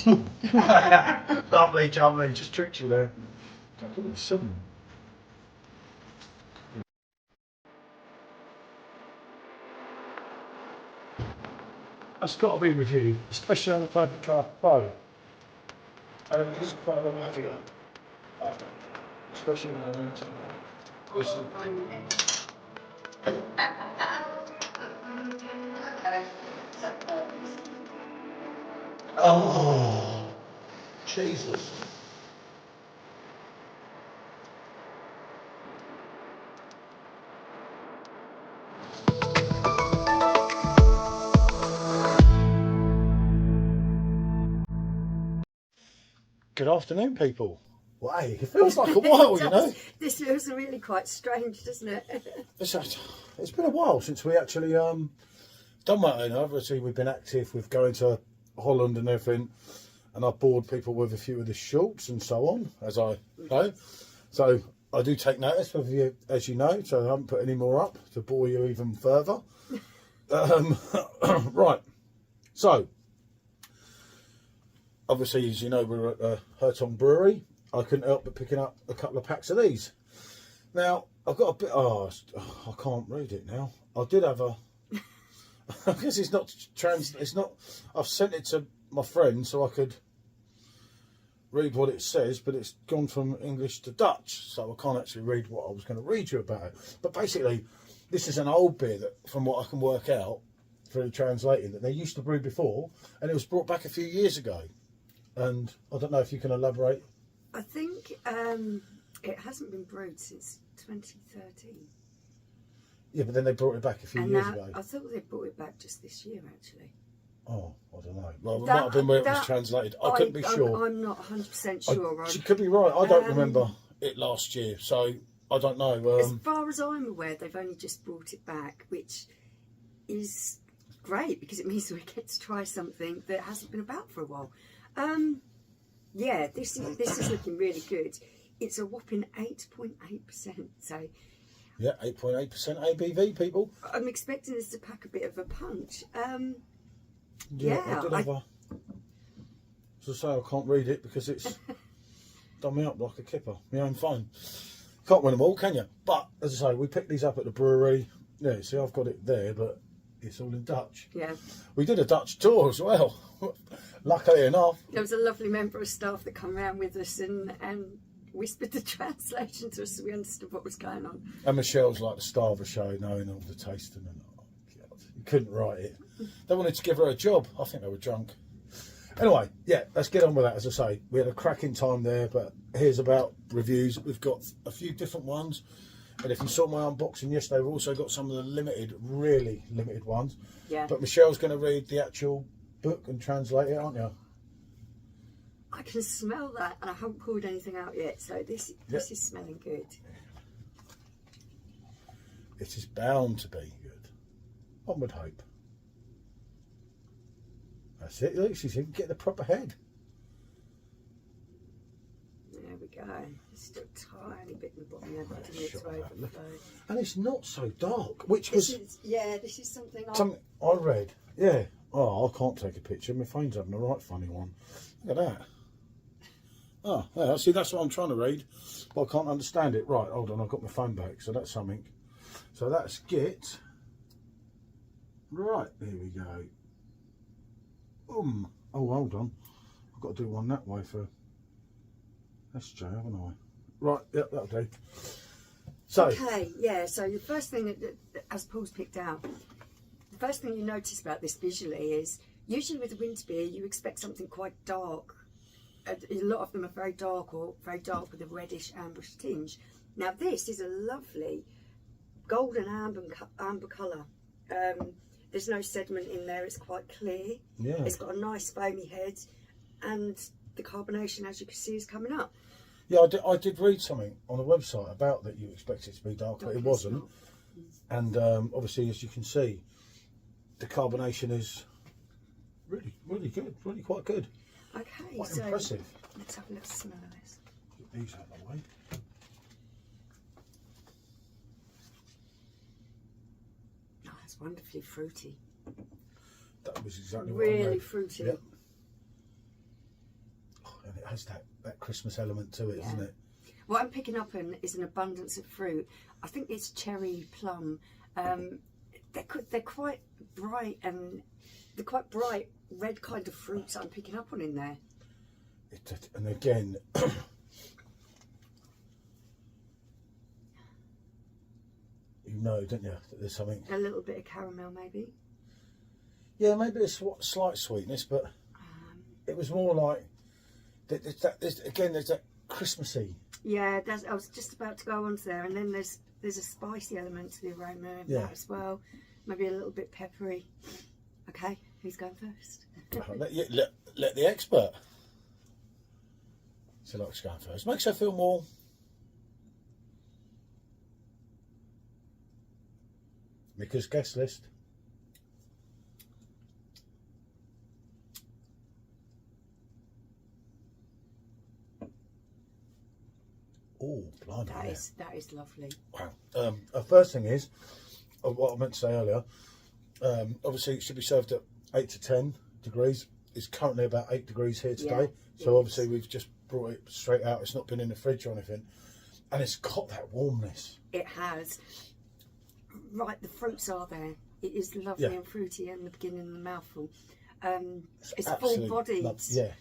Lovely, jubbly, just tricked you there. Sudden. That's got to be reviewed, especially on the Perfectdraft Pro. And this is quite a lot heavier. Especially when I went to oh, Jesus. Good afternoon, people. Well, hey, it feels like a while, you know. This feels really quite strange, doesn't it? It's been a while since we actually done that. You know, obviously we've been active with going to Holland and everything, and I've bored people with a few of the shorts and so on, as I know. So I do take notice of you, as you know, so I haven't put any more up to bore you even further. Right, so obviously, as you know, we're at Hertog Brewery. I couldn't help but picking up a couple of packs of these. Now, I've got a bit... Oh, I can't read it now. I did have a... I guess it's not... It's not... I've sent it to my friend so I could read what it says, but it's gone from English to Dutch, so I can't actually read what I was going to read you about it. But basically, this is an old beer that, from what I can work out through translating, that they used to brew before, and it was brought back a few years ago. And I don't know if you can elaborate. I think it hasn't been brewed since 2013. Yeah, but then they brought it back a few years ago. I thought they brought it back just this year, actually. Oh, I don't know. Well, it might have been where it was translated. I couldn't be sure. I'm not 100% sure. She could be right. I don't remember it last year, so I don't know. As far as I'm aware, they've only just brought it back, which is great because it means we get to try something that hasn't been about for a while. Yeah, this is looking really good. It's a whopping 8.8%. So yeah, 8.8% ABV, people. I'm expecting this to pack a bit of a punch. Yeah, I did have a... As I say, I can't read it because it's done me up like a kipper. My own phone. Can't win them all, can you? But as I say, we picked these up at the brewery. Yeah, see, I've got it there, but it's all in Dutch. Yeah. We did a Dutch tour as well. Luckily enough. There was a lovely member of staff that came around with us and whispered the translation to us so we understood what was going on. And Michelle's like the star of the show, knowing all the tasting and oh God, you couldn't write it. They wanted to give her a job. I think they were drunk. Anyway, yeah, let's get on with that. As I say, we had a cracking time there, but here's about reviews. We've got a few different ones. And if you saw my unboxing yesterday, we've also got some of the limited, really limited ones. Yeah. But Michelle's going to read the actual book and translate it, aren't you? I can smell that, and I haven't pulled anything out yet, so this is smelling good. It is bound to be good. One would hope. That's it. Look, she's even get the proper head. There we go. Just a tiny bit in the bottom there, but it's overflow. And it's not so dark, which this is something I read. Yeah. Oh, I can't take a picture. My phone's having a right funny one. Look at that. Oh, yeah, see, that's what I'm trying to read, but I can't understand it. Right, hold on, I've got my phone back, so that's something. So that's Git. Right, here we go. Oh, hold on. I've got to do one that way for SJ, haven't I? Right, yep, that'll do. So, okay, yeah, so the first thing, that as Paul's picked out, the first thing you notice about this visually is, usually with a Winterbier, you expect something quite dark. A lot of them are very dark or very dark with a reddish amber tinge. Now this is a lovely golden amber colour. There's no sediment in there, it's quite clear. Yeah. It's got a nice foamy head and the carbonation, as you can see, is coming up. Yeah, I did read something on the website about that you expect it to be dark, but it wasn't. And obviously, as you can see, the carbonation is really, really good, really quite good. Okay, quite so impressive. Let's have a little smell of this. Get these out of the way. Oh, it's wonderfully fruity. That was exactly what I really read. fruity. Yep. has that Christmas element to it, doesn't it? What I'm picking up on is an abundance of fruit. I think it's cherry, plum. They're quite bright, and they're quite bright red kind of fruits I'm picking up on in there. And again, you know, don't you, that there's something. A little bit of caramel, maybe. Yeah, maybe a slight sweetness, but it was more like there's that Christmassy. Yeah, I was just about to go on to there, and then there's a spicy element to the aroma of that as well. Maybe a little bit peppery. Okay, who's going first? let the expert. So likes going first. Makes her feel more. Because guest list. Oh, blimey. That is lovely. Wow. The first thing is, what I meant to say earlier, obviously it should be served at 8 to 10 degrees. It's currently about 8 degrees here today. So obviously we've just brought it straight out. It's not been in the fridge or anything. And it's got that warmness. It has. Right, the fruits are there. It is lovely and fruity in the beginning and the mouthful. It's full-bodied.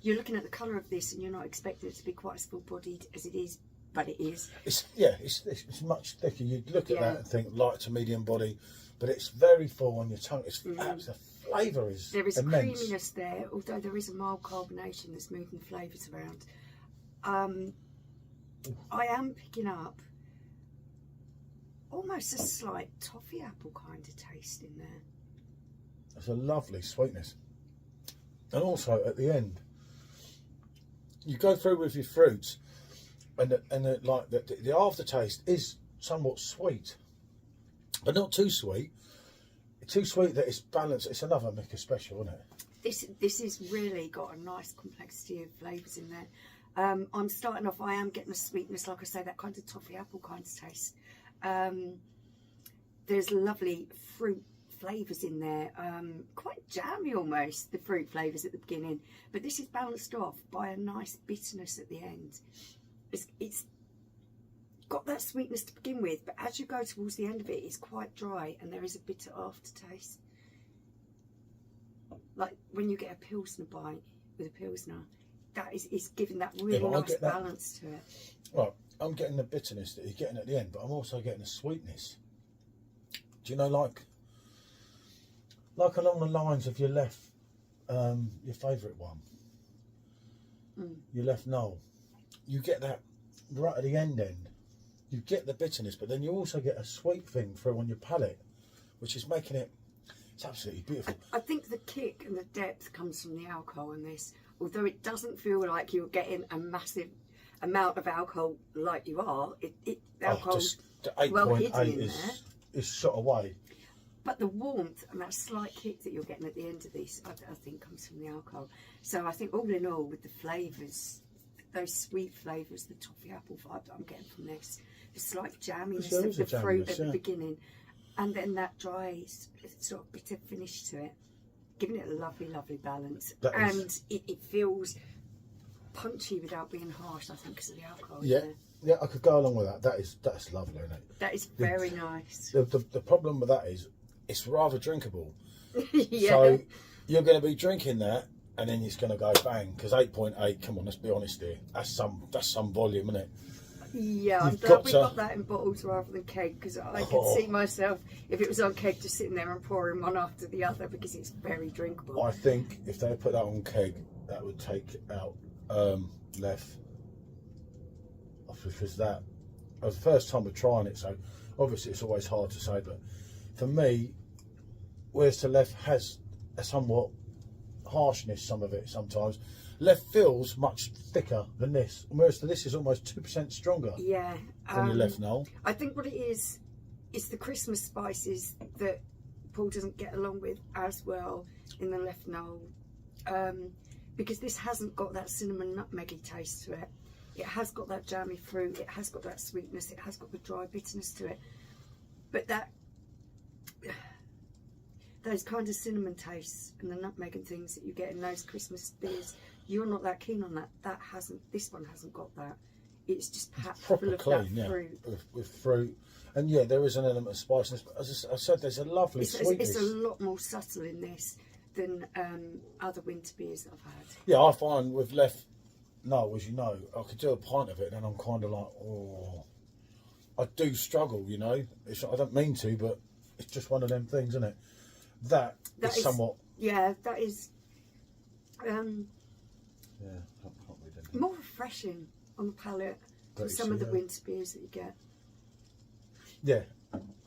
You're looking at the colour of this and you're not expecting it to be quite as full-bodied as it is, but it is. It's much thicker. You'd look at that and think light to medium body, but it's very full on your tongue. It's the flavour is There is immense. creaminess there, although there is a mild carbonation that's moving the flavours around. I am picking up almost a slight toffee apple kind of taste in there. It's a lovely sweetness. And also at the end, you go through with your fruits, and the aftertaste is somewhat sweet, but not too sweet. Too sweet that it's balanced. It's another Mika special, isn't it? This has really got a nice complexity of flavours in there. I'm starting off, I am getting a sweetness, like I say, that kind of toffee apple kind of taste. There's lovely fruit flavours in there, quite jammy almost, the fruit flavours at the beginning, but this is balanced off by a nice bitterness at the end. It's got that sweetness to begin with, but as you go towards the end of it, it's quite dry and there is a bitter aftertaste. Like when you get a Pilsner bite with a Pilsner, that is giving that really nice balance to it. Right, I'm getting the bitterness that you're getting at the end, but I'm also getting the sweetness. Do you know, like along the lines of your left, your favourite one, your left Noel, you get that right at the end. You get the bitterness, but then you also get a sweet thing through on your palate, which is making it, it's absolutely beautiful. I think the kick and the depth comes from the alcohol in this, although it doesn't feel like you're getting a massive amount of alcohol like you are. Alcohol's well hidden in there. Is shot away. But the warmth and that slight kick that you're getting at the end of this, I think comes from the alcohol. So I think all in all, with the flavours, those sweet flavours, the toffee apple vibe that I'm getting from this, the slight jamminess of the fruit at the beginning, and then that dry sort of bitter finish to it, giving it a lovely, lovely balance. It feels punchy without being harsh, I think, because of the alcohol. Yeah, I could go along with that. That's lovely, isn't it? That is very nice. The problem with that is it's rather drinkable. So you're going to be drinking that, and then it's going to go bang, because 8.8. Come on, let's be honest here. That's some volume, isn't it? Yeah, I'm glad we got that in bottles rather than keg, because I could see myself, if it was on keg, just sitting there and pouring one after the other, because it's very drinkable. I think if they put that on keg, that would take out left. Because that was the first time we're trying it, so obviously it's always hard to say, but for me, whereas the left has a somewhat harshness, some of it sometimes. Left feels much thicker than this, whereas this is almost 2% stronger than your left Noel. I think what it is the Christmas spices that Paul doesn't get along with as well in the left Noel, because this hasn't got that cinnamon nutmeggy taste to it. It has got that jammy fruit, it has got that sweetness, it has got the dry bitterness to it, but those kind of cinnamon tastes and the nutmeg and things that you get in those Christmas beers you're not that keen on that. This one hasn't got that. It's just packed Proper full of clean, that yeah, fruit. with fruit, and yeah, there is an element of spiciness. But as I said, there's a lovely sweetness. It's a lot more subtle in this than other winter beers that I've had. Yeah, I find with left, no, as you know, I could do a pint of it, and I'm kind of like, oh, I do struggle, you know. I don't mean to, but it's just one of them things, isn't it? That is somewhat. Yeah, that is. Yeah, I can't read anything. More refreshing on the palate than some of the winter beers that you get. Yeah,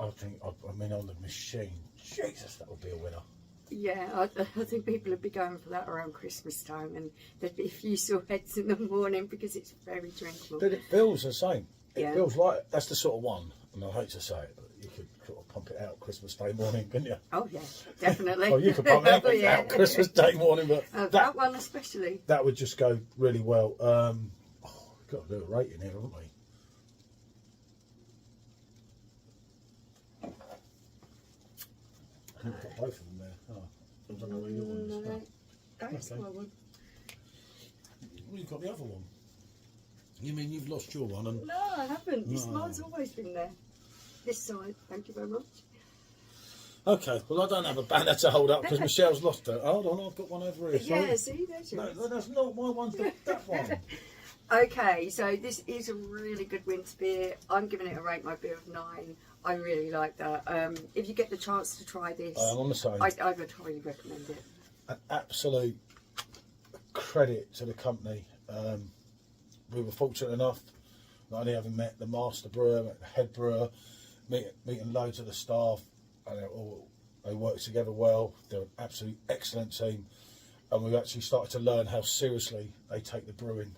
I think. I mean, on the machine, Jesus, that would be a winner. Yeah, I think people would be going for that around Christmas time, and there'd be a few sore heads in the morning because it's very drinkable. But it feels the same. It Yeah. feels like that's the sort of one, and I hate to say it, but you could sort of pump it out Christmas Day morning, couldn't you? Oh yeah, definitely. Oh, you could pump it out Christmas Day morning, but that one especially. that would just go really well. We've got to do a rating here, haven't we? I think we've got both of them there. Oh, I don't know where your one is. No, Oh, that's okay. my one. Well, you've got the other one. You mean you've lost your one? And No, I haven't. This No. mine's always been there. This side, thank you very much. okay, well I don't have a banner to hold up because Michelle's lost it. Hold on, I've got one over here. Sorry. Yeah, see, there's yours. No, that's not my one. That one. Okay, so this is a really good winter beer. I'm giving it a rate my beer of 9. I really like that. If you get the chance to try this, I'm on the same. I would highly recommend it. An absolute credit to the company. We were fortunate enough not only having met the master brewer, met the head brewer, meeting loads of the staff, and they work together well. They're an absolute excellent team, and we've actually started to learn how seriously they take the brewing.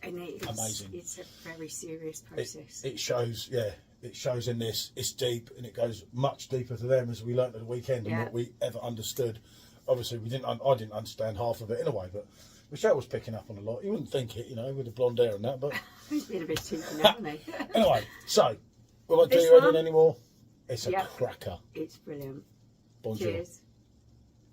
And it's Amazing. It's a very serious process. It shows, yeah. It shows in this. It's deep, and it goes much deeper to them, as we learnt at the weekend, and Yeah. what we ever understood. Obviously, I didn't understand half of it in a way, but Michelle was picking up on a lot. You wouldn't think it, you know, with the blonde hair and that, but He's been a bit cheeky now, hasn't he? anyway. So, we won't do This you anything one? anymore. It's a Yeah. cracker. It's brilliant. Bonjour. Cheers.